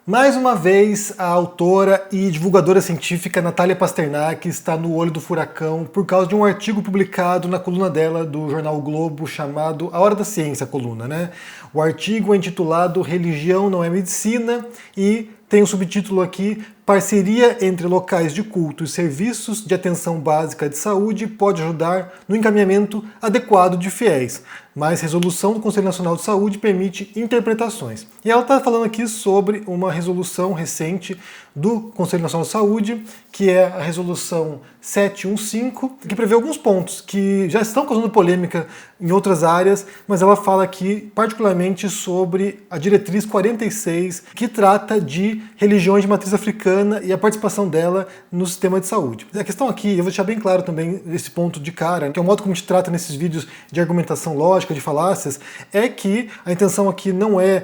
Mais uma vez, a autora e divulgadora científica Natália Pasternak está no olho do furacão por causa de um artigo publicado na coluna dela do jornal o Globo chamado A Hora da Ciência, a coluna, né? O artigo é intitulado Religião não é Medicina e tem o subtítulo aqui: Parceria entre locais de culto e serviços de atenção básica de saúde pode ajudar no encaminhamento adequado de fiéis, mas resolução do Conselho Nacional de Saúde permite interpretações. E ela está falando aqui sobre uma resolução recente do Conselho Nacional de Saúde, que é a resolução 715, que prevê alguns pontos que já estão causando polêmica em outras áreas, mas ela fala aqui particularmente sobre a diretriz 46, que trata de religiões de matriz africana e a participação dela no sistema de saúde. A questão aqui, eu vou deixar bem claro também esse ponto de cara, que é o modo como a gente trata nesses vídeos de argumentação lógica, de falácias, é que a intenção aqui não é,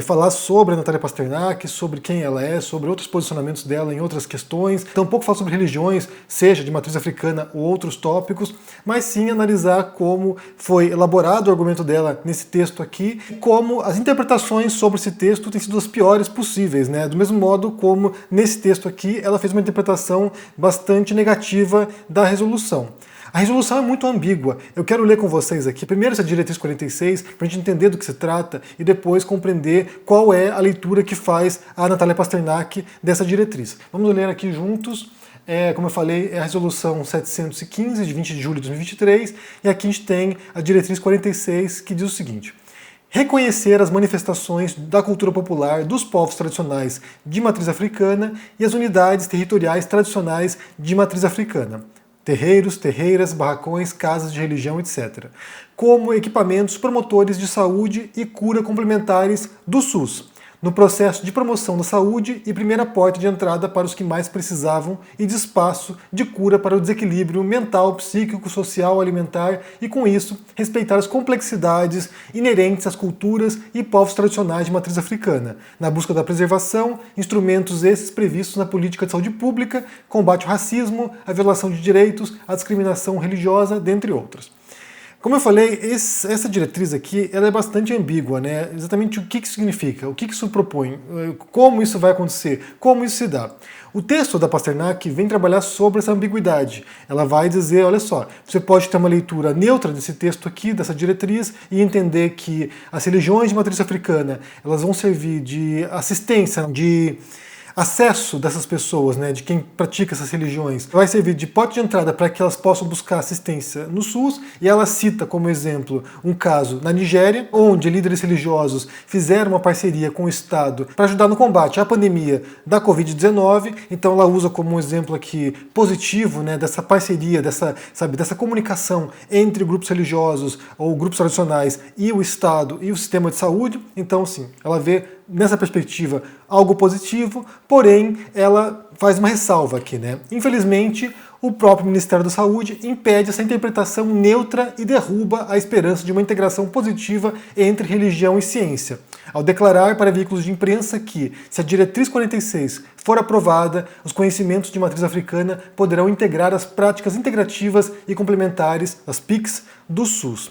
falar sobre a Natália Pasternak, sobre quem ela é, sobre outros posicionamentos dela em outras questões, tampouco falar sobre religiões, seja de matriz africana ou outros tópicos, mas sim analisar como foi elaborado o argumento dela nesse texto aqui, como as interpretações sobre esse texto têm sido as piores possíveis, né? Do mesmo modo como nesse texto aqui ela fez uma interpretação bastante negativa da resolução. A resolução é muito ambígua. Eu quero ler com vocês aqui, primeiro essa diretriz 46, para a gente entender do que se trata e depois compreender qual é a leitura que faz a Natália Pasternak dessa diretriz. Vamos ler aqui juntos. Como eu falei, é a resolução 715, de 20 de julho de 2023, e aqui a gente tem a diretriz 46, que diz o seguinte: reconhecer as manifestações da cultura popular dos povos tradicionais de matriz africana e as unidades territoriais tradicionais de matriz africana, terreiros, terreiras, barracões, casas de religião, etc., como equipamentos promotores de saúde e cura complementares do SUS, no processo de promoção da saúde e primeira porta de entrada para os que mais precisavam e de espaço de cura para o desequilíbrio mental, psíquico, social, alimentar e, com isso, respeitar as complexidades inerentes às culturas e povos tradicionais de matriz africana, na busca da preservação, instrumentos esses previstos na política de saúde pública, combate ao racismo, a violação de direitos, a discriminação religiosa, dentre outros. Como eu falei, essa diretriz aqui ela é bastante ambígua, né? Exatamente o que isso significa, o que isso propõe, como isso vai acontecer, como isso se dá. O texto da Pasternak vem trabalhar sobre essa ambiguidade. Ela vai dizer, olha só, você pode ter uma leitura neutra desse texto aqui, dessa diretriz, e entender que as religiões de matriz africana elas vão servir de assistência, de acesso dessas pessoas, né, de quem pratica essas religiões, vai servir de porta de entrada para que elas possam buscar assistência no SUS, e ela cita como exemplo um caso na Nigéria, onde líderes religiosos fizeram uma parceria com o Estado para ajudar no combate à pandemia da Covid-19, então ela usa como um exemplo aqui positivo, né, dessa parceria, dessa comunicação entre grupos religiosos ou grupos tradicionais e o Estado e o sistema de saúde. Então, sim, ela vê nessa perspectiva algo positivo, porém ela faz uma ressalva aqui, né? Infelizmente, o próprio Ministério da Saúde impede essa interpretação neutra e derruba a esperança de uma integração positiva entre religião e ciência, ao declarar para veículos de imprensa que, se a diretriz 46 for aprovada, os conhecimentos de matriz africana poderão integrar as práticas integrativas e complementares, as PICs, do SUS.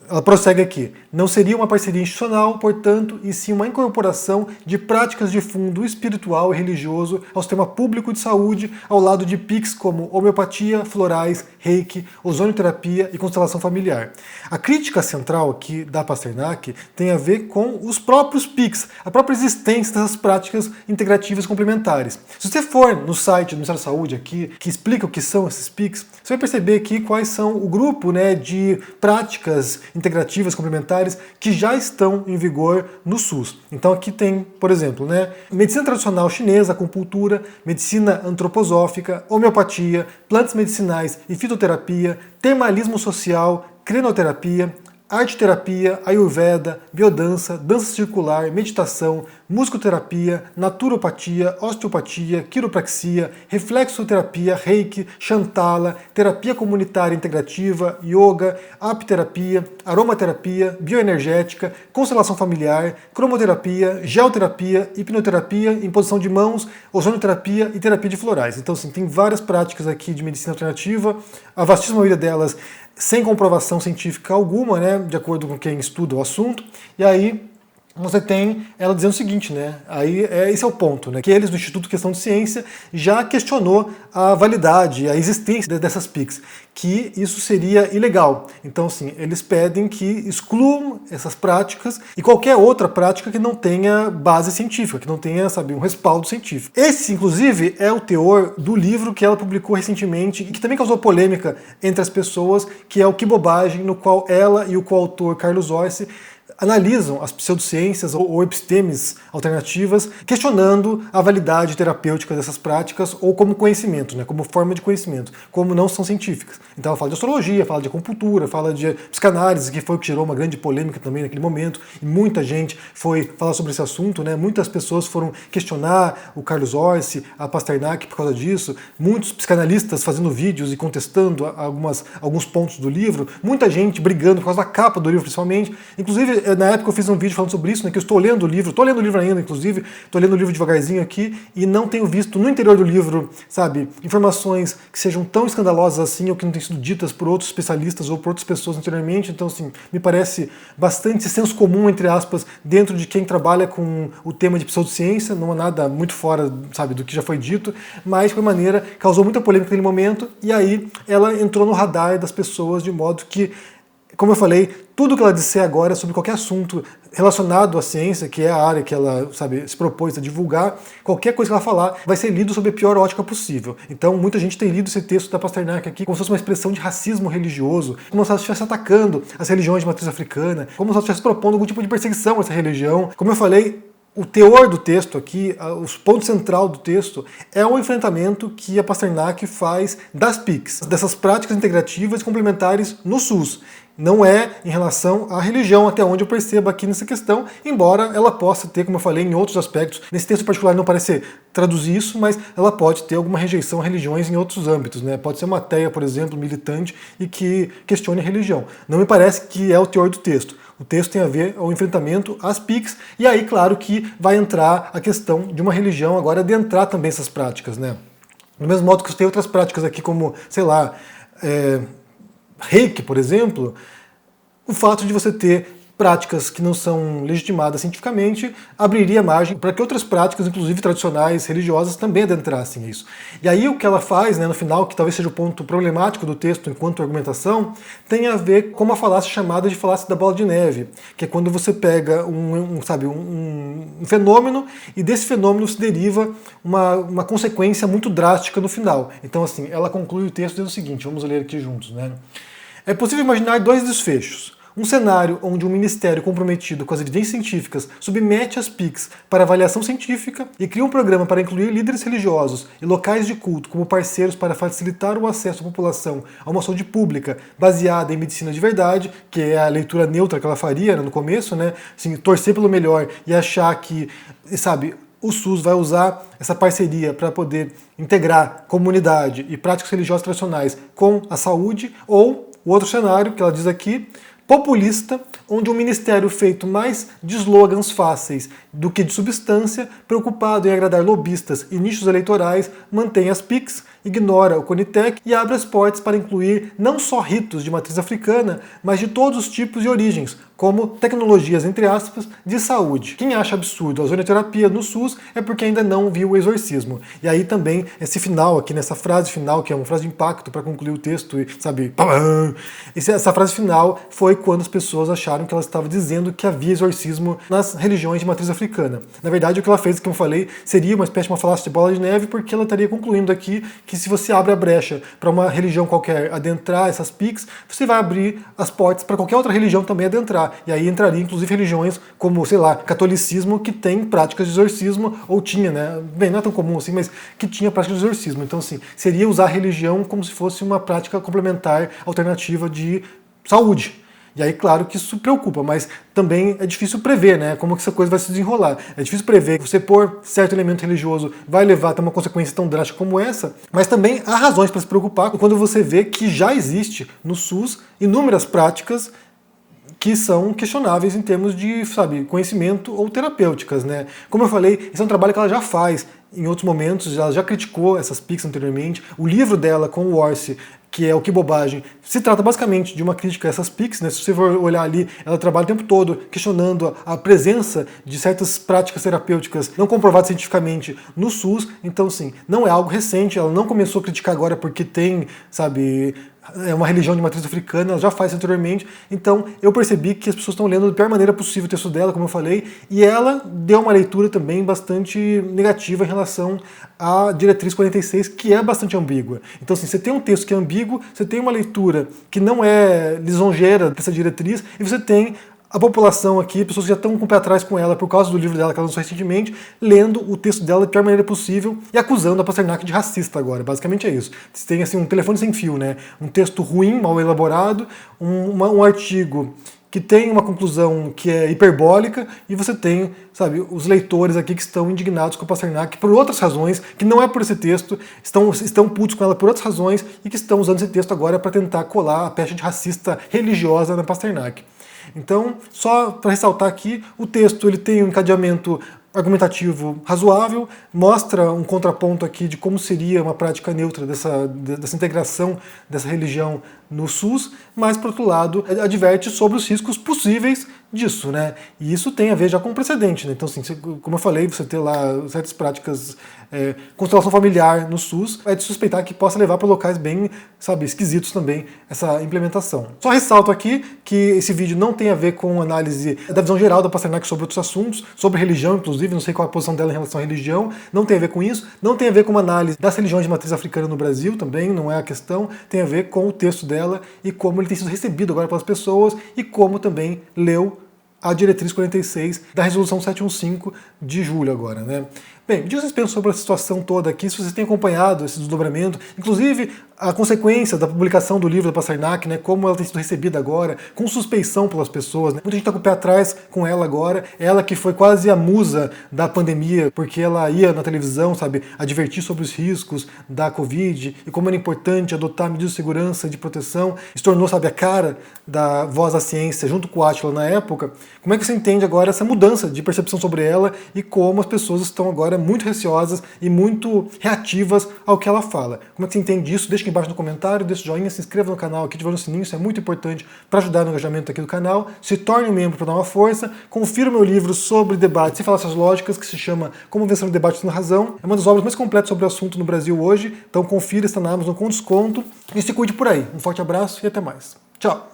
Ela prossegue aqui: não seria uma parceria institucional, portanto, e sim uma incorporação de práticas de fundo espiritual e religioso ao sistema público de saúde, ao lado de PICs como homeopatia, florais, reiki, ozonioterapia e constelação familiar. A crítica central aqui da Pasternak tem a ver com os próprios PICs, a própria existência dessas práticas integrativas complementares. Se você for no site do Ministério da Saúde aqui, que explica o que são esses PICs, você vai perceber aqui quais são o grupo, né, de práticas integrativas complementares que já estão em vigor no SUS. Então aqui tem, por exemplo, né, medicina tradicional chinesa, acupuntura, medicina antroposófica, homeopatia, plantas medicinais e fitoterapia, termalismo social, crenoterapia, arte-terapia, ayurveda, biodança, dança circular, meditação, musicoterapia, naturopatia, osteopatia, quiropraxia, reflexoterapia, reiki, chantala, terapia comunitária integrativa, yoga, apiterapia, aromaterapia, bioenergética, constelação familiar, cromoterapia, geoterapia, hipnoterapia, imposição de mãos, ozonioterapia e terapia de florais. Então, assim, tem várias práticas aqui de medicina alternativa, a vastíssima maioria delas sem comprovação científica alguma, né, de acordo com quem estuda o assunto, e aí você tem ela dizendo o seguinte, né? Aí esse é o ponto, né? Que eles do Instituto Questão de Ciência já questionou a validade, a existência dessas PICs, que isso seria ilegal. Então, assim, eles pedem que excluam essas práticas e qualquer outra prática que não tenha base científica, que não tenha, sabe, um respaldo científico. Esse, inclusive, é o teor do livro que ela publicou recentemente e que também causou polêmica entre as pessoas, que é o Que Bobagem, no qual ela e o coautor Carlos Orsi analisam as pseudociências ou epistemes alternativas, questionando a validade terapêutica dessas práticas ou como conhecimento, né, como forma de conhecimento, como não são científicas. Então ela fala de astrologia, fala de acupuntura, fala de psicanálise, que foi o que gerou uma grande polêmica também naquele momento, e muita gente foi falar sobre esse assunto, né, muitas pessoas foram questionar o Carlos Orsi, a Pasternak por causa disso, muitos psicanalistas fazendo vídeos e contestando alguns pontos do livro, muita gente brigando por causa da capa do livro principalmente, inclusive na época eu fiz um vídeo falando sobre isso, né, que eu estou lendo o livro ainda, inclusive, estou lendo o livro devagarzinho aqui e não tenho visto no interior do livro, sabe, informações que sejam tão escandalosas assim ou que não tenham sido ditas por outros especialistas ou por outras pessoas anteriormente. Então, assim, me parece bastante senso comum, entre aspas, dentro de quem trabalha com o tema de pseudociência, não há nada muito fora, sabe, do que já foi dito, mas, de qualquer maneira, causou muita polêmica naquele momento e aí ela entrou no radar das pessoas de modo que, como eu falei, tudo que ela disser agora sobre qualquer assunto relacionado à ciência, que é a área que ela, sabe, se propôs a divulgar, qualquer coisa que ela falar vai ser lido sob a pior ótica possível. Então muita gente tem lido esse texto da Pasternak aqui como se fosse uma expressão de racismo religioso, como se ela estivesse atacando as religiões de matriz africana, como se ela estivesse propondo algum tipo de perseguição a essa religião. Como eu falei, o teor do texto aqui, o ponto central do texto, é o enfrentamento que a Pasternak faz das PICs, dessas práticas integrativas e complementares no SUS. Não é em relação à religião, até onde eu percebo aqui nessa questão, embora ela possa ter, como eu falei, em outros aspectos. Nesse texto particular não parece traduzir isso, mas ela pode ter alguma rejeição a religiões em outros âmbitos, né? Pode ser uma ateia, por exemplo, militante e que questione a religião. Não me parece que é o teor do texto. O texto tem a ver ao enfrentamento às PICs, e aí, claro, que vai entrar a questão de uma religião agora adentrar também essas práticas, né? Do mesmo modo que tem outras práticas aqui, como, sei lá, Reiki, por exemplo, o fato de você ter práticas que não são legitimadas cientificamente abriria margem para que outras práticas, inclusive tradicionais, religiosas, também adentrassem isso. E aí o que ela faz, né, no final, que talvez seja o ponto problemático do texto enquanto argumentação, tem a ver com uma falácia chamada de falácia da bola de neve, que é quando você pega um fenômeno e desse fenômeno se deriva uma consequência muito drástica no final. Então, assim, ela conclui o texto dizendo o seguinte, vamos ler aqui juntos, né? É possível imaginar dois desfechos. Um cenário onde um ministério comprometido com as evidências científicas submete as PICs para avaliação científica e cria um programa para incluir líderes religiosos e locais de culto como parceiros para facilitar o acesso da população a uma saúde pública baseada em medicina de verdade, que é a leitura neutra que ela faria, né, no começo, né, assim, torcer pelo melhor e achar que, sabe, o SUS vai usar essa parceria para poder integrar comunidade e práticas religiosas tradicionais com a saúde, ou o outro cenário que ela diz aqui, populista, onde um ministério feito mais de slogans fáceis do que de substância, preocupado em agradar lobistas e nichos eleitorais, mantém as PICs, ignora o Conitec e abre as portas para incluir não só ritos de matriz africana, mas de todos os tipos e origens, como tecnologias, entre aspas, de saúde. Quem acha absurdo a ozonioterapia no SUS é porque ainda não viu o exorcismo. E aí também, esse final aqui, nessa frase final, que é uma frase de impacto para concluir o texto, e, sabe, essa frase final foi quando as pessoas acharam que ela estava dizendo que havia exorcismo nas religiões de matriz africana. Na verdade, o que ela fez, como eu falei, seria uma espécie de uma falácia de bola de neve, porque ela estaria concluindo aqui que se você abre a brecha para uma religião qualquer adentrar essas PICs, você vai abrir as portas para qualquer outra religião também adentrar. E aí entraria, inclusive, religiões como, sei lá, catolicismo, que tem práticas de exorcismo, ou tinha, né? Bem, não é tão comum assim, mas que tinha práticas de exorcismo. Então, assim, seria usar a religião como se fosse uma prática complementar, alternativa de saúde. E aí, claro que isso preocupa, mas também é difícil prever, né, como que essa coisa vai se desenrolar. É difícil prever que você pôr certo elemento religioso vai levar a ter uma consequência tão drástica como essa, mas também há razões para se preocupar quando você vê que já existe no SUS inúmeras práticas que são questionáveis em termos de, sabe, conhecimento ou terapêuticas, né? Como eu falei, esse é um trabalho que ela já faz em outros momentos, ela já criticou essas PICs anteriormente. O livro dela com o Orsi, que é o Que Bobagem, se trata basicamente de uma crítica a essas PICs, né? Se você for olhar ali, ela trabalha o tempo todo questionando a presença de certas práticas terapêuticas não comprovadas cientificamente no SUS. Então, sim, não é algo recente, ela não começou a criticar agora porque tem, sabe, é uma religião de matriz africana, ela já faz isso anteriormente. Então eu percebi que as pessoas estão lendo da pior maneira possível o texto dela, como eu falei, e ela deu uma leitura também bastante negativa em relação à diretriz 46, que é bastante ambígua. Então, assim, você tem um texto que é ambíguo, você tem uma leitura que não é lisonjeira dessa diretriz, e você tem a população aqui, pessoas que já estão com o pé atrás com ela por causa do livro dela que ela lançou recentemente, lendo o texto dela da pior maneira possível e acusando a Pasternak de racista agora. Basicamente é isso. Você tem assim um telefone sem fio, né? Um texto ruim, mal elaborado, um artigo que tem uma conclusão que é hiperbólica, e você tem, sabe, os leitores aqui que estão indignados com a Pasternak por outras razões, que não é por esse texto, estão putos com ela por outras razões, e que estão usando esse texto agora para tentar colar a pecha de racista religiosa na Pasternak. Então, só para ressaltar aqui, o texto ele tem um encadeamento argumentativo razoável, mostra um contraponto aqui de como seria uma prática neutra dessa integração dessa religião no SUS, mas, por outro lado, adverte sobre os riscos possíveis disso, né? E isso tem a ver já com o precedente, né? Então, assim, como eu falei, você ter lá certas práticas, constelação familiar no SUS, é de suspeitar que possa levar para locais bem, sabe, esquisitos também essa implementação. Só ressalto aqui que esse vídeo não tem a ver com análise da visão geral da Pasternak sobre outros assuntos, sobre religião, inclusive, não sei qual é a posição dela em relação à religião, não tem a ver com isso, não tem a ver com uma análise das religiões de matriz africana no Brasil também, não é a questão, tem a ver com o texto dela e como ele tem sido recebido agora pelas pessoas e como também leu a diretriz 46 da resolução 715 de julho agora, né? Bem, o que vocês pensam sobre a situação toda aqui, se vocês têm acompanhado esse desdobramento, inclusive a consequência da publicação do livro da Pasternak, né, como ela tem sido recebida agora, com suspeição pelas pessoas, né? Muita gente está com o pé atrás com ela agora, ela que foi quase a musa da pandemia, porque ela ia na televisão, sabe, advertir sobre os riscos da Covid e como era importante adotar medidas de segurança e de proteção, se tornou, sabe, a cara da Voz da Ciência junto com o Átila na época. Como é que você entende agora essa mudança de percepção sobre ela e como as pessoas estão agora muito receosas e muito reativas ao que ela fala? Como é que você entende isso? Deixa aqui embaixo no comentário, deixa o joinha, se inscreva no canal, ative o sininho, isso é muito importante para ajudar no engajamento aqui do canal. Se torne um membro para dar uma força. Confira o meu livro sobre debates e falácias lógicas, que se chama Como Vencer um Debate Tendo Razão. É uma das obras mais completas sobre o assunto no Brasil hoje, então confira, está na Amazon com desconto. E se cuide por aí. Um forte abraço e até mais. Tchau!